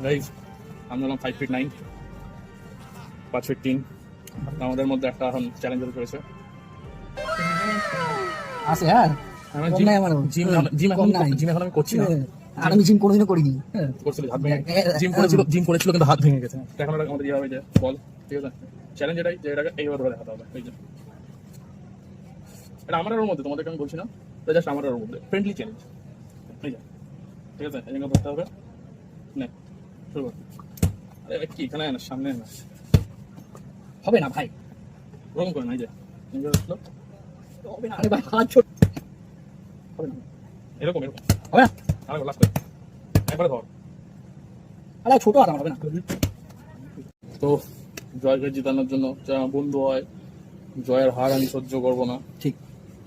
Guys আমি হলাম 5'9", 5'3", আমাদের মধ্যে একটা এখন চ্যালেঞ্জ করেছে। আছে হ্যাঁ, জিম নাই আমারও। জিম কম নাই। এখন আমি করছি না। আর আমি জিম কোনোদিনও করিনি। করছিল হাত ভেঙে, জিম করেছিল কিন্তু হাত ভেঙে গেছে। এখন ওটা আমাদের ইয়ে হবে যে বল, ঠিক আছে, চ্যালেঞ্জ এটাই যে এটাকে এইভাবে ধরে দেখাতে হবে। এই যে এটা আমার ওর মধ্যে, তোমাদেরকে আমি বলছি না, এটা জাস্ট আমার ওর মধ্যে ফ্রেন্ডলি চ্যালেঞ্জ। এই যে ঠিক আছে, এই ধরতে হবে। নে শুরু কর। আরে কি এখানে না, সামনে না, হবে না ভাই, ওরকম করে না। এই যে হবে না। আরে ভাই হাত ছোট, হবে না, এরকম এরকম হবে না। আর লাস্ট করে একবারে ধর। আরে ছোট আর আমার হবে না। তো জয়কে জেতানোর জন্য যারা আমার বন্ধু হয়, জয়ের হার আমি সহ্য করবো না। ঠিক,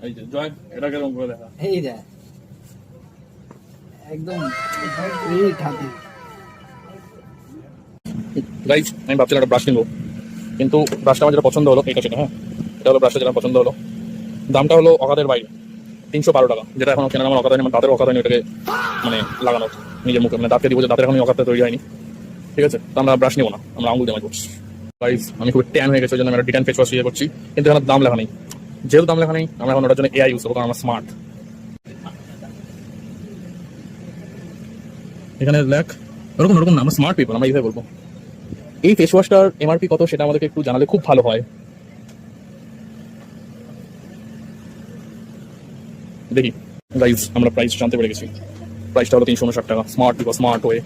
এই যে জয়, এটা কেরকম করে দেখা। এই দেখ একদম ঠিক হাতে। গাইজ আমি ভাবছিলাম একটা ব্রাশ কিনবো, কিন্তু ব্রাশটা আমার যেটা পছন্দ হলো এইটা, সেটা হ্যাঁ, এটা হলো ব্রাশটা যেটা পছন্দ হলো। দামটা হলো অকাতের বাইরে, 312 টাকা, যেটা এখন কেনার আমার অকাত হয়নি, মানে দাঁতের অকাত হয়নি ওটাকে মানে লাগানো নিজের মুখে, মানে দাঁতকে দিব যে দাঁতের এখন অকাতটা তৈরি হয়নি। ঠিক আছে, তো আমরা ব্রাশ নিবো না, আমরা আঙুল দিয়ে মাজবো। গাইজ আমি খুব ট্যান হয়ে গেছে, ওই জন্য আমি ডিটান ফেস ওয়াশ ইয়ে করছি, কিন্তু এখানে দাম লেখা নেই। যেহেতু দাম লেখা নেই, আমরা এখন ওটার জন্য এআই ইউজ করবো, কারণ আমরা স্মার্ট। এখানে লেখ ওরকম ওরকম না, আমরা স্মার্ট পিপল, আমরা এইভাবে বলবো। এই ফেস ওয়াশটার এমআরপি কত সেটা আমাদেরকে একটু জানালে খুব ভালো হয়। দেখি গাইজ, আমরা প্রাইস জানতে পেরে গেছি। প্রাইসটা হলো 359 টাকা, স্মার্ট পিপল স্মার্ট হয়ে।